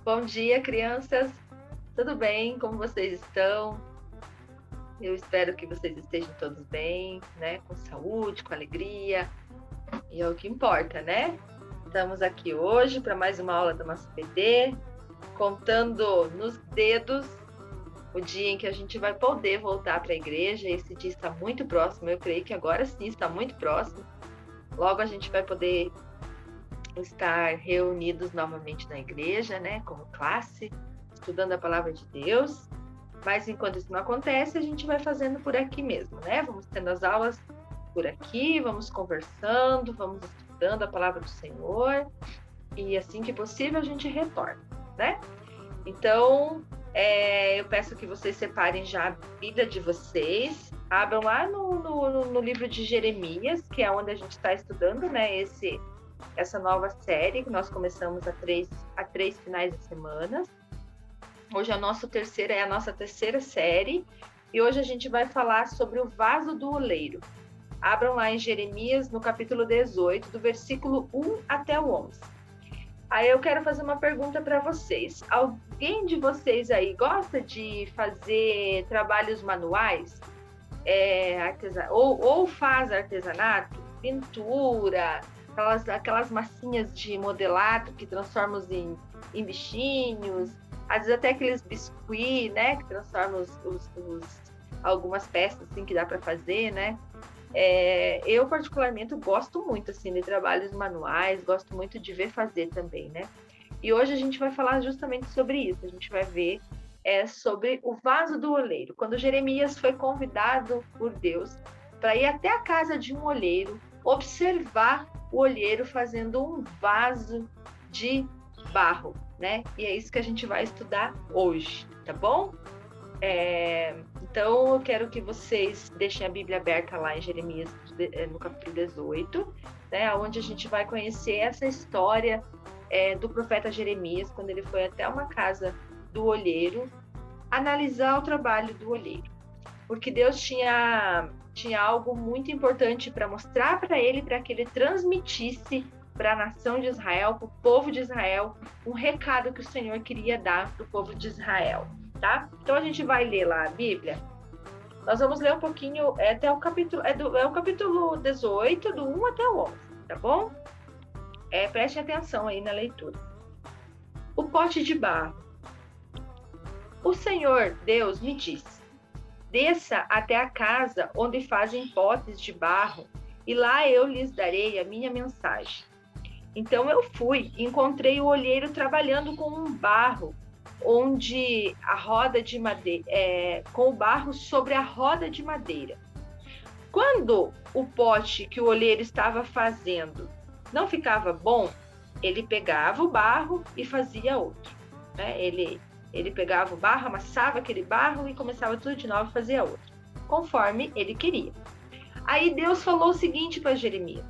Bom dia, crianças! Tudo bem? Como vocês estão? Eu espero que vocês estejam todos bem, né? Com saúde, com alegria. E é o que importa, né? Estamos aqui hoje para mais uma aula da nossa PD, contando nos dedos o dia em que a gente vai poder voltar para a igreja. Esse dia está muito próximo, eu creio que agora sim está muito próximo. Logo a gente vai poder estar reunidos novamente na igreja, né, como classe, estudando a palavra de Deus. Mas enquanto isso não acontece, a gente vai fazendo por aqui mesmo, né? Vamos tendo as aulas por aqui, vamos conversando, vamos estudando a palavra do Senhor, e assim que possível a gente retorna, né? Então, eu peço que vocês separem já a Bíblia de vocês, abram lá no livro de Jeremias, que é onde a gente está estudando, né, essa nova série que nós começamos há três finais de semana. Hoje é a nossa terceira série, e hoje a gente vai falar sobre o vaso do oleiro. Abram lá em Jeremias, no capítulo 18, do versículo 1 até o 11. Aí eu quero fazer uma pergunta para vocês. Alguém de vocês aí gosta de fazer trabalhos manuais? Ou faz artesanato? Pintura, aquelas massinhas de modelado que transformam em bichinhos, às vezes até aqueles biscuits, né, que transformam algumas peças assim que dá para fazer, né? Eu particularmente gosto muito assim de trabalhos manuais, gosto muito de ver fazer também, né? E hoje a gente vai falar justamente sobre isso. A gente vai ver sobre o vaso do oleiro. Quando Jeremias foi convidado por Deus para ir até a casa de um oleiro, observar o olheiro fazendo um vaso de barro, né? E é isso que a gente vai estudar hoje, tá bom? Então, eu quero que vocês deixem a Bíblia aberta lá em Jeremias, no capítulo 18, né? Onde a gente vai conhecer essa história do profeta Jeremias, quando ele foi até uma casa do olheiro, analisar o trabalho do olheiro. Porque Deus tinha algo muito importante para mostrar para ele, para que ele transmitisse para a nação de Israel, para o povo de Israel, um recado que o Senhor queria dar para o povo de Israel, tá? Então a gente vai ler lá a Bíblia. Nós vamos ler um pouquinho até o capítulo, o capítulo 18, do 1 até o 11, tá bom? Preste atenção aí na leitura. O pote de barro. O Senhor Deus me disse: desça até a casa onde fazem potes de barro, e lá eu lhes darei a minha mensagem. Então eu fui e encontrei o olheiro trabalhando com um barro, onde a roda de madeira, com o barro sobre a roda de madeira. Quando o pote que o olheiro estava fazendo não ficava bom, ele pegava o barro e fazia outro, né? Ele pegava o barro, amassava aquele barro e começava tudo de novo e fazia outro, conforme ele queria. Aí Deus falou o seguinte para Jeremias: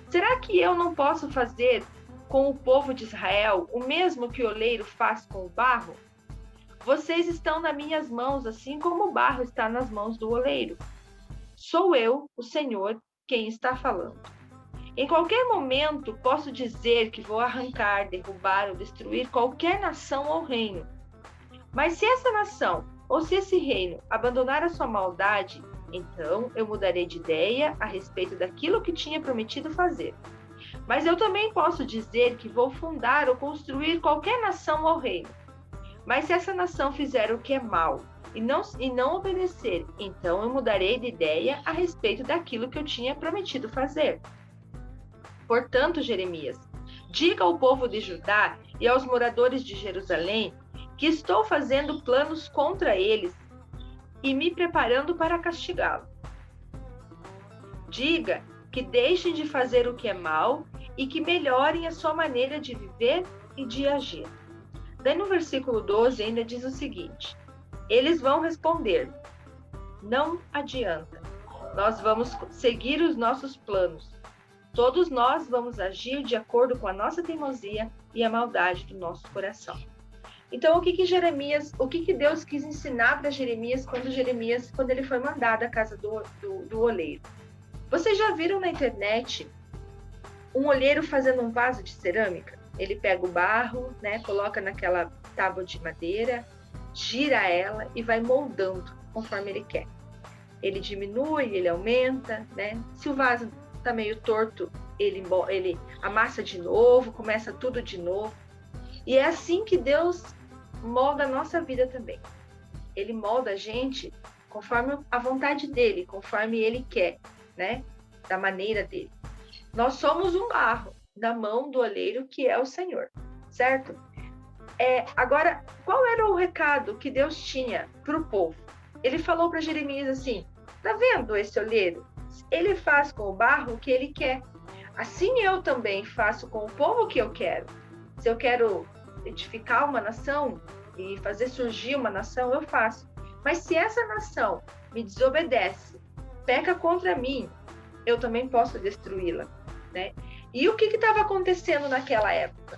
será que eu não posso fazer com o povo de Israel o mesmo que o oleiro faz com o barro? Vocês estão nas minhas mãos, assim como o barro está nas mãos do oleiro. Sou eu, o Senhor, quem está falando. Em qualquer momento posso dizer que vou arrancar, derrubar ou destruir qualquer nação ou reino. Mas se essa nação ou se esse reino abandonar a sua maldade, então eu mudarei de ideia a respeito daquilo que tinha prometido fazer. Mas eu também posso dizer que vou fundar ou construir qualquer nação ou reino. Mas se essa nação fizer o que é mal e não obedecer, então eu mudarei de ideia a respeito daquilo que eu tinha prometido fazer. Portanto, Jeremias, diga ao povo de Judá e aos moradores de Jerusalém que estou fazendo planos contra eles e me preparando para castigá-lo. Diga que deixem de fazer o que é mal e que melhorem a sua maneira de viver e de agir. Daí no versículo 12 ainda diz o seguinte: eles vão responder: não adianta, nós vamos seguir os nossos planos. Todos nós vamos agir de acordo com a nossa teimosia e a maldade do nosso coração. Então, o que Deus quis ensinar para Jeremias quando ele foi mandado à casa do oleiro? Vocês já viram na internet um olheiro fazendo um vaso de cerâmica. Ele pega o barro, né, coloca naquela tábua de madeira, gira ela e vai moldando conforme ele quer. Ele diminui, ele aumenta, né? Se o vaso está meio torto, ele amassa de novo, começa tudo de novo. E é assim que Deus molda a nossa vida também. Ele molda a gente conforme a vontade dele, conforme ele quer, né? Da maneira dele. Nós somos um barro na mão do olheiro, que é o Senhor, certo? Agora, qual era o recado que Deus tinha para o povo? Ele falou para Jeremias assim: tá vendo esse olheiro? Ele faz com o barro o que ele quer. Assim eu também faço com o povo o que eu quero. Se eu quero edificar uma nação e fazer surgir uma nação, eu faço. Mas se essa nação me desobedece, peca contra mim, eu também posso destruí-la, né? E o que estava acontecendo naquela época?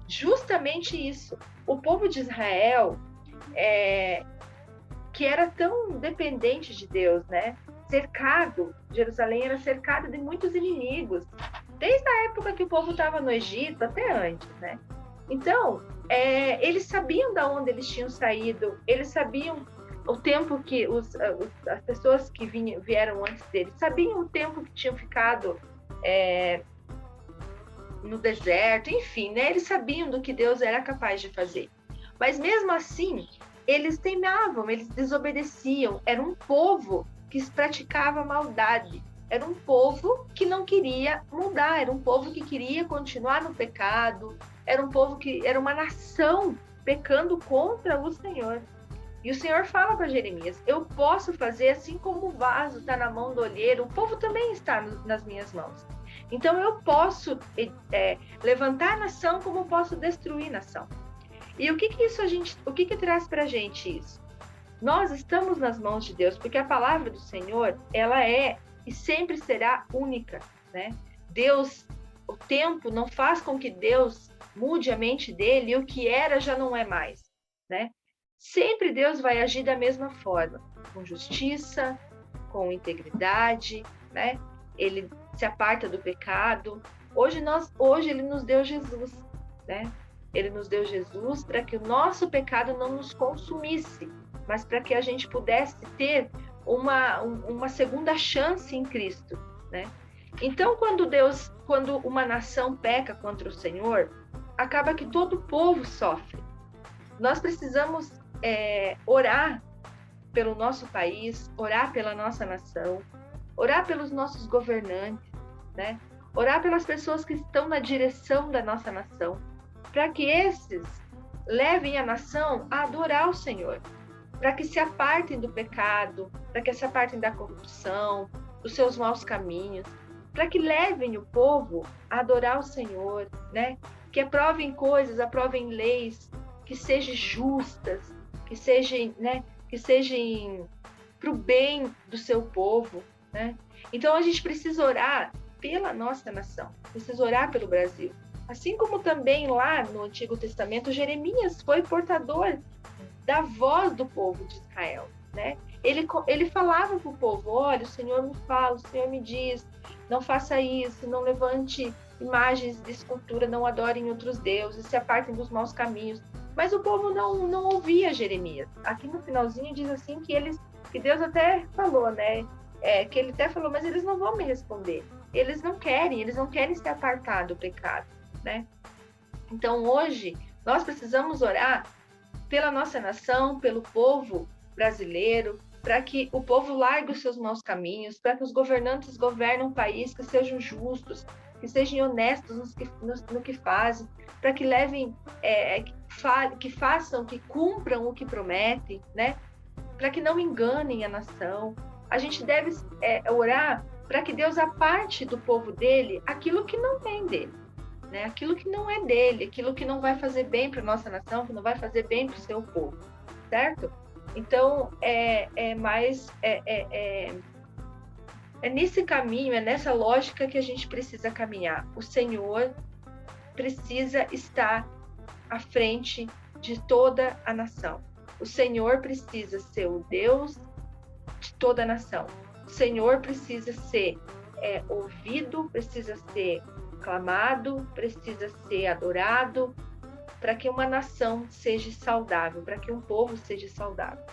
Justamente isso. O povo de Israel, que era tão dependente de Deus, né? Jerusalém era cercado de muitos inimigos, desde a época que o povo estava no Egito até antes, né? Então, eles sabiam de onde eles tinham saído, eles sabiam o tempo que as pessoas que vieram antes deles, sabiam o tempo que tinham ficado no deserto, enfim, né? Eles sabiam do que Deus era capaz de fazer. Mas mesmo assim, eles teimavam, eles desobedeciam. Era um povo que praticava maldade. Era um povo que não queria mudar, era um povo que queria continuar no pecado, era um povo que era uma nação pecando contra o Senhor. E o Senhor fala para Jeremias: eu posso fazer assim como o vaso está na mão do olheiro, o povo também está nas minhas mãos. Então eu posso levantar a nação como eu posso destruir a nação. E o que traz para a gente isso? Nós estamos nas mãos de Deus, porque a palavra do Senhor, ela é e sempre será única, né? Deus, o tempo não faz com que Deus mude a mente dele, e o que era já não é mais, né? Sempre Deus vai agir da mesma forma, com justiça, com integridade, né? Ele se aparta do pecado. Hoje ele nos deu Jesus, né? Ele nos deu Jesus para que o nosso pecado não nos consumisse, mas para que a gente pudesse ter uma segunda chance em Cristo, né? Então, quando uma nação peca contra o Senhor, acaba que todo o povo sofre. Nós precisamos orar pelo nosso país, orar pela nossa nação, orar pelos nossos governantes, né? Orar pelas pessoas que estão na direção da nossa nação, para que esses levem a nação a adorar o Senhor, para que se apartem do pecado, para que se apartem da corrupção, dos seus maus caminhos, para que levem o povo a adorar o Senhor, né? Que aprovem aprovem leis que sejam justas, que sejam para o bem do seu povo, né? Então a gente precisa orar pela nossa nação, precisa orar pelo Brasil. Assim como também lá no Antigo Testamento, Jeremias foi portador da voz do povo de Israel, né? Ele falava para o povo: olha, o Senhor me fala, o Senhor me diz, não faça isso, não levante imagens de escultura, não adorem outros deuses, se apartem dos maus caminhos. Mas o povo não ouvia Jeremias. Aqui no finalzinho diz assim que Deus até falou, né? Que ele até falou: mas eles não vão me responder. Eles não querem se apartar do pecado, né? Então hoje nós precisamos orar pela nossa nação, pelo povo brasileiro, para que o povo largue os seus maus caminhos, para que os governantes governem um país que sejam justos, que sejam honestos no que fazem, para que levem, que façam, que cumpram o que prometem, né? Para que não enganem a nação. A gente deve orar para que Deus aparte do povo dele aquilo que não vem dele, né? Aquilo que não é dele, aquilo que não vai fazer bem para a nossa nação, que não vai fazer bem para o seu povo, certo? Então, é nesse caminho, é nessa lógica que a gente precisa caminhar. O Senhor precisa estar à frente de toda a nação. O Senhor precisa ser o Deus de toda a nação. O Senhor precisa ser ouvido, precisa ser clamado, precisa ser adorado, para que uma nação seja saudável, para que um povo seja saudável.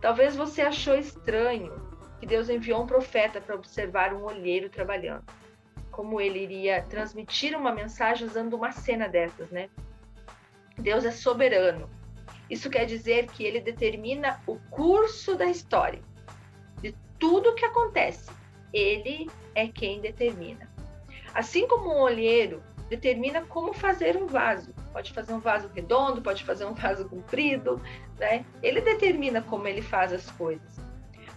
Talvez você achou estranho que Deus enviou um profeta para observar um olheiro trabalhando. Como ele iria transmitir uma mensagem usando uma cena dessas, né? Deus é soberano. Isso quer dizer que ele determina o curso da história, de tudo que acontece. Ele é quem determina. Assim como um olheiro determina como fazer um vaso. Pode fazer um vaso redondo, pode fazer um vaso comprido, né? Ele determina como ele faz as coisas.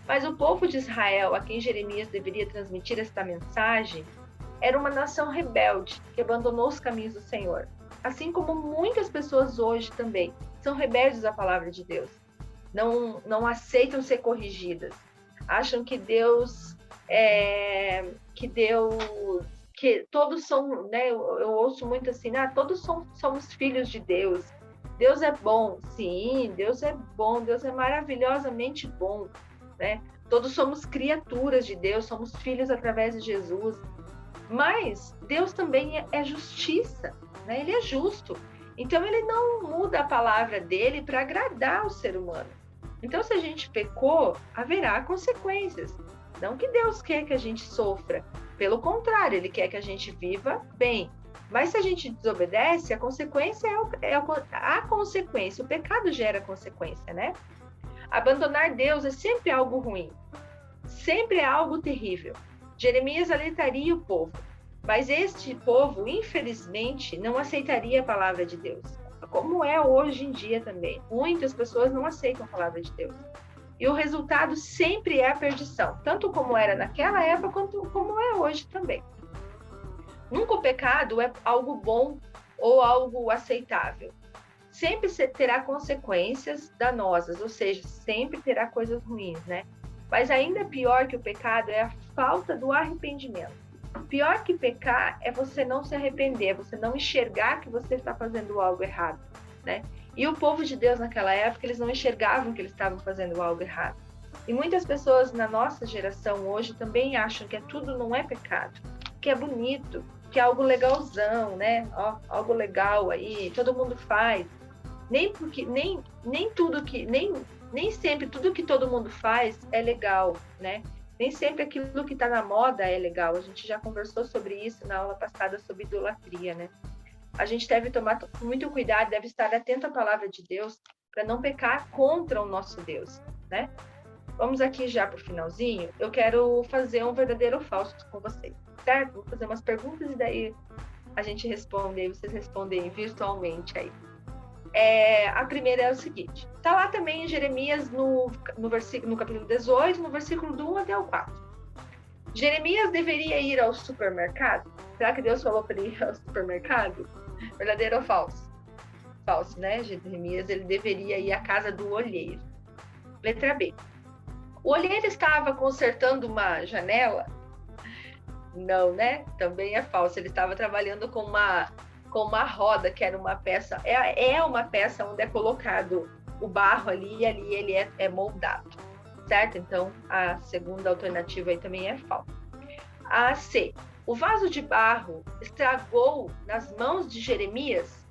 Mas o povo de Israel, a quem Jeremias deveria transmitir esta mensagem, era uma nação rebelde, que abandonou os caminhos do Senhor. Assim como muitas pessoas hoje também são rebeldes à palavra de Deus. Não aceitam ser corrigidas. Acham que que todos são, né? Eu ouço muito assim, todos somos filhos de Deus. Deus é bom. Sim, Deus é bom. Deus é maravilhosamente bom, né? Todos somos criaturas de Deus, somos filhos através de Jesus. Mas Deus também é justiça, né? Ele é justo. Então, ele não muda a palavra dele para agradar o ser humano. Então, se a gente pecou, haverá consequências. Não que Deus quer que a gente sofra. Pelo contrário, ele quer que a gente viva bem. Mas se a gente desobedece, a consequência é a consequência. O pecado gera consequência, né? Abandonar Deus é sempre algo ruim. Sempre é algo terrível. Jeremias alertaria o povo. Mas este povo, infelizmente, não aceitaria a palavra de Deus. Como é hoje em dia também. Muitas pessoas não aceitam a palavra de Deus. E o resultado sempre é a perdição, tanto como era naquela época, quanto como é hoje também. Nunca o pecado é algo bom ou algo aceitável. Sempre terá consequências danosas, ou seja, sempre terá coisas ruins, né? Mas ainda pior que o pecado é a falta do arrependimento. Pior que pecar é você não se arrepender, é você não enxergar que você está fazendo algo errado, né? E o povo de Deus naquela época, eles não enxergavam que eles estavam fazendo algo errado. E muitas pessoas na nossa geração hoje também acham que tudo não é pecado, que é bonito, que é algo legalzão, né? Algo legal aí, todo mundo faz. Nem sempre tudo que todo mundo faz é legal, né? Nem sempre aquilo que está na moda é legal. A gente já conversou sobre isso na aula passada sobre idolatria, né? A gente deve tomar muito cuidado, deve estar atento à palavra de Deus para não pecar contra o nosso Deus, né? Vamos aqui já para o finalzinho. Eu quero fazer um verdadeiro ou falso com vocês, certo? Vou fazer umas perguntas e daí a gente responde, vocês respondem virtualmente aí. A primeira é o seguinte. Está lá também em Jeremias no capítulo 18, no versículo do 1 até o 4. Jeremias deveria ir ao supermercado? Será que Deus falou para ele ir ao supermercado? Verdadeiro ou falso? Falso, né? Jeremias, ele deveria ir à casa do olheiro. Letra B. O olheiro estava consertando uma janela? Não, né? Também é falso. Ele estava trabalhando com uma roda, que era uma peça. É uma peça onde é colocado o barro ali e ali ele é moldado. Certo? Então, a segunda alternativa aí também é falsa. A C. O vaso de barro estragou nas mãos de Jeremias?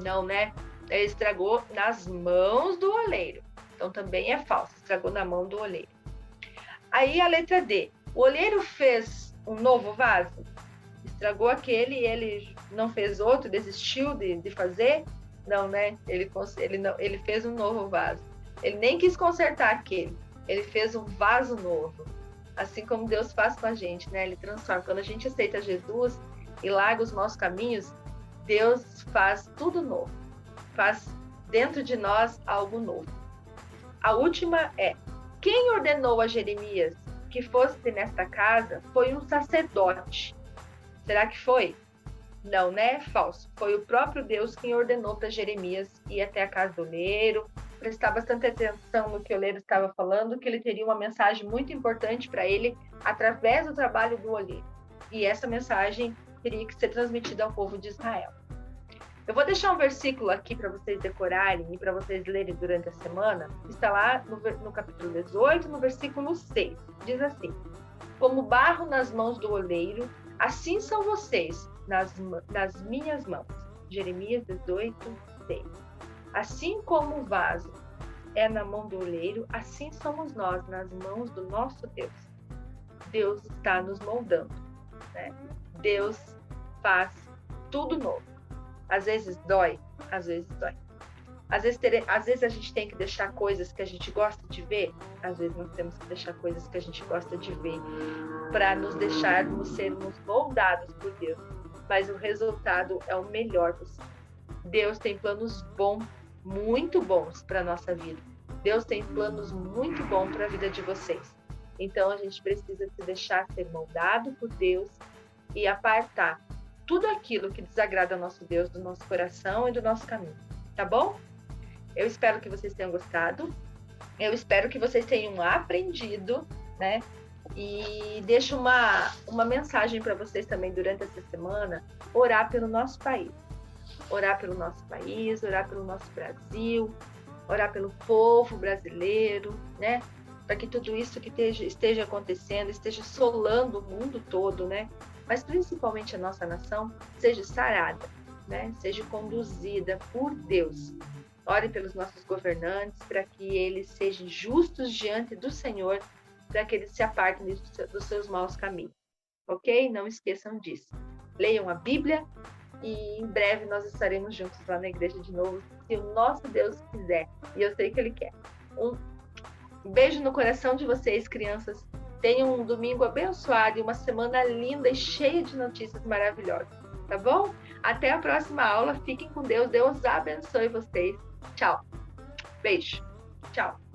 Não, né? Ele estragou nas mãos do oleiro. Então, também é falso. Estragou na mão do oleiro. Aí, a letra D. O oleiro fez um novo vaso? Estragou aquele e ele não fez outro? Desistiu de fazer? Não, né? Ele fez um novo vaso. Ele nem quis consertar aquele. Ele fez um vaso novo. Assim como Deus faz com a gente, né? Ele transforma. Quando a gente aceita Jesus e larga os maus caminhos, Deus faz tudo novo. Faz dentro de nós algo novo. A última é: quem ordenou a Jeremias que fosse nesta casa foi um sacerdote. Será que foi? Não, né? Falso. Foi o próprio Deus quem ordenou para Jeremias ir até a casa do oleiro, prestar bastante atenção no que o oleiro estava falando, que ele teria uma mensagem muito importante para ele através do trabalho do oleiro. E essa mensagem teria que ser transmitida ao povo de Israel. Eu vou deixar um versículo aqui para vocês decorarem e para vocês lerem durante a semana. Está lá no capítulo 18, no versículo 6. Diz assim: como barro nas mãos do oleiro, Assim são vocês nas minhas mãos. Jeremias 18, 6. Assim como o vaso é na mão do oleiro, assim somos nós nas mãos do nosso Deus. Deus está nos moldando, né? Deus faz tudo novo. Às vezes dói, às vezes dói. Às vezes a gente tem que deixar coisas que a gente gosta de ver, às vezes nós temos que deixar coisas que a gente gosta de ver para nos deixarmos sermos moldados por Deus. Mas o resultado é o melhor possível. Deus tem planos bons, muito bons para a nossa vida. Deus tem planos muito bons para a vida de vocês. Então a gente precisa se deixar ser moldado por Deus e apartar tudo aquilo que desagrada ao nosso Deus do nosso coração e do nosso caminho. Tá bom? Eu espero que vocês tenham gostado. Eu espero que vocês tenham aprendido, né? E deixo uma mensagem para vocês também durante essa semana: orar pelo nosso país. Orar pelo nosso país, orar pelo nosso Brasil, orar pelo povo brasileiro, né? Para que tudo isso que esteja acontecendo, esteja assolando o mundo todo, né? Mas principalmente a nossa nação, seja sarada, né? Seja conduzida por Deus. Ore pelos nossos governantes, para que eles sejam justos diante do Senhor, para que eles se apartem dos seus maus caminhos. Ok? Não esqueçam disso. Leiam a Bíblia e em breve nós estaremos juntos lá na igreja de novo, se o nosso Deus quiser. E eu sei que Ele quer. Um beijo no coração de vocês, crianças. Tenham um domingo abençoado e uma semana linda e cheia de notícias maravilhosas. Tá bom? Até a próxima aula. Fiquem com Deus. Deus abençoe vocês. Tchau. Beijo. Tchau.